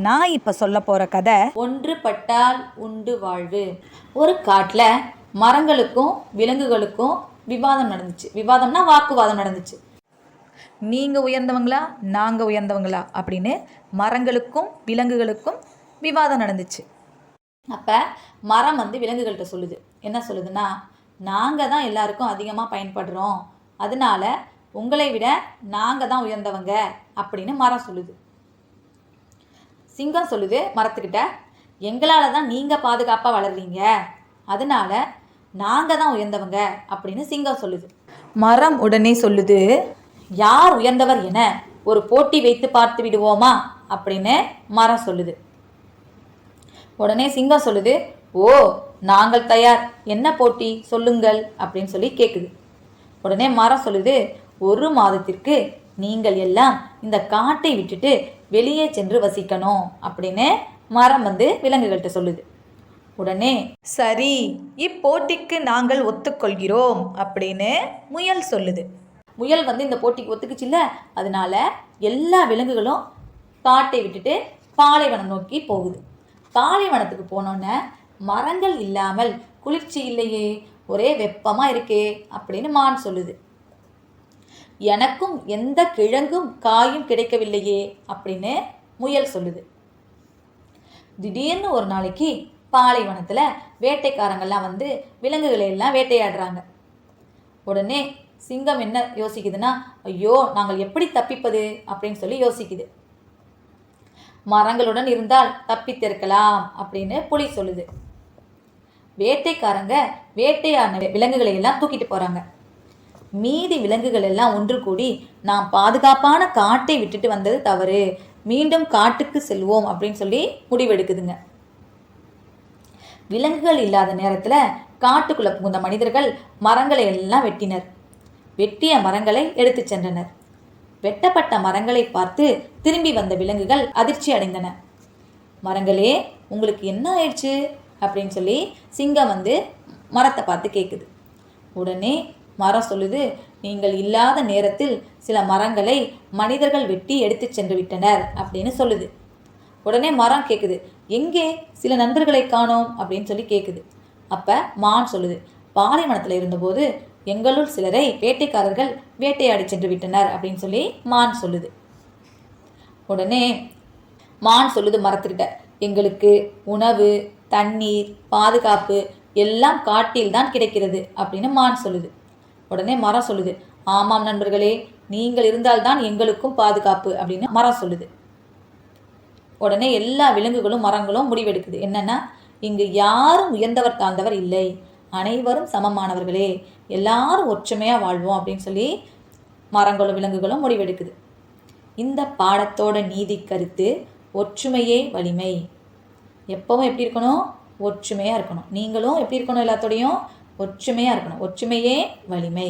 நான் இப்போ சொல்ல போகிற கதை ஒன்றுபட்டால் உண்டு வாழ்வு. ஒரு காட்டில் மரங்களுக்கும் விலங்குகளுக்கும் விவாதம் நடந்துச்சு. விவாதம்னா வாக்குவாதம் நடந்துச்சு. நீங்கள் உயர்ந்தவங்களா நாங்கள் உயர்ந்தவங்களா அப்படின்னு மரங்களுக்கும் விலங்குகளுக்கும் விவாதம் நடந்துச்சு. அப்போ மரம் விலங்குகள்கிட்ட சொல்லுது. என்ன சொல்லுதுன்னா, நாங்கள் தான் எல்லாருக்கும் அதிகமாக பயன்படுறோம், அதனால உங்களை விட நாங்கள் தான் உயர்ந்தவங்க அப்படின்னு மரம் சொல்லுது. சிங்கம் சொல்லுது மரத்துக்கிட்ட, எங்களால் தான் நீங்கள் பாதுகாப்பாக வளர்றீங்க, அதனால நாங்கள் தான் உயர்ந்தவங்க அப்படின்னு சிங்கம் சொல்லுது. மரம் உடனே சொல்லுது, யார் உயர்ந்தவர் என ஒரு போட்டி வைத்து பார்த்து விடுவோமா அப்படின்னு மரம் சொல்லுது. உடனே சிங்கம் சொல்லுது, ஓ நாங்கள் தயார், என்ன போட்டி சொல்லுங்கள் அப்படின்னு சொல்லி கேட்குது. உடனே மரம் சொல்லுது, 1 மாதத்திற்கு நீங்கள் எல்லாம் இந்த காட்டை விட்டுட்டு வெளியே சென்று வசிக்கணும் அப்படின்னு மரம் விலங்குகள்கிட்ட சொல்லுது. உடனே சரி, இப்போட்டிக்கு நாங்கள் ஒத்துக்கொள்கிறோம் அப்படின்னு முயல் சொல்லுது. முயல் இந்த போட்டிக்கு ஒத்துக்குச்சுல்ல, அதனால எல்லா விலங்குகளும் காட்டை விட்டுட்டு பாலைவனம் நோக்கி போகுது. பாலைவனத்துக்கு போனோன்னே மரங்கள் இல்லாமல் குளிர்ச்சி இல்லையே, ஒரே வெப்பமாக இருக்கே அப்படின்னு மான் சொல்லுது. எனக்கும் எந்த கிழங்கும் காயும் கிடைக்கவில்லையே அப்படின்னு முயல் சொல்லுது. திடீர்னு ஒரு நாளைக்கு பாலைவனத்தில் வேட்டைக்காரங்கள்லாம் விலங்குகளை எல்லாம் வேட்டையாடுறாங்க. உடனே சிங்கம் என்ன யோசிக்குதுன்னா, ஐயோ நாங்கள் எப்படி தப்பிப்பது அப்படின்னு சொல்லி யோசிக்குது. மரங்களுடன் இருந்தால் தப்பித்திருக்கலாம் அப்படின்னு புலி சொல்லுது. வேட்டைக்காரங்க வேட்டையாடின விலங்குகளை எல்லாம் தூக்கிட்டு போகிறாங்க. மீதி விலங்குகள் எல்லாம் ஒன்று கூடி, நாம் பாதுகாப்பான காட்டை விட்டுட்டு வந்தது தவறு, மீண்டும் காட்டுக்கு செல்வோம் அப்படின்னு சொல்லி முடிவெடுக்குதுங்க. விலங்குகள் இல்லாத நேரத்தில் காட்டுக்குள்ளே புகுந்த மனிதர்கள் மரங்களை எல்லாம் வெட்டினர். வெட்டிய மரங்களை எடுத்து சென்றனர். வெட்டப்பட்ட மரங்களை பார்த்து திரும்பி வந்த விலங்குகள் அதிர்ச்சி அடைந்தன. மரங்களே, உங்களுக்கு என்ன ஆயிடுச்சு அப்படின்னு சொல்லி சிங்கம் மரத்தை பார்த்து கேட்குது. உடனே மரம் சொல்லுது, நீங்கள் இல்லாத நேரத்தில் சில மரங்களை மனிதர்கள் வெட்டி எடுத்து சென்று விட்டனர் அப்படின்னு சொல்லுது. உடனே மரம் கேட்குது, எங்கே சில நண்பர்களை காணோம் அப்படின்னு சொல்லி கேட்குது. அப்போ மான் சொல்லுது, பாலைவனத்தில் இருந்தபோது எங்களுள் சிலரை வேட்டைக்காரர்கள் வேட்டையாடி சென்று விட்டனர் அப்படின்னு சொல்லி மான் சொல்லுது. உடனே மான் சொல்லுது மரத்துக்கிட்ட, எங்களுக்கு உணவு, தண்ணீர், பாதுகாப்பு எல்லாம் காட்டில் தான் கிடைக்கிறது அப்படின்னு மான் சொல்லுது. உடனே மரம் சொல்லுது, ஆமாம் நண்பர்களே, நீங்கள் இருந்தால்தான் எங்களுக்கும் பாதுகாப்பு அப்படின்னு மரம் சொல்லுது. உடனே எல்லா விலங்குகளும் மரங்களும் முடிவெடுக்குது. என்னன்னா, இங்கு யாரும் உயர்ந்தவர் தாழ்ந்தவர் இல்லை, அனைவரும் சமமானவர்களே, எல்லாரும் ஒற்றுமையாக வாழ்வோம் அப்படின்னு சொல்லி மரங்களும் விலங்குகளும் முடிவெடுக்குது. இந்த பாடத்தோட நீதி கருத்து, ஒற்றுமையே வலிமை. எப்பவும் எப்படி இருக்கணும்? ஒற்றுமையாக இருக்கணும். நீங்களும் எப்படி இருக்கணும்? எல்லாத்தோடையும் ஒற்றுமையாக இருக்கணும். ஒற்றுமையே வலிமை.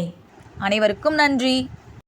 அனைவருக்கும் நன்றி.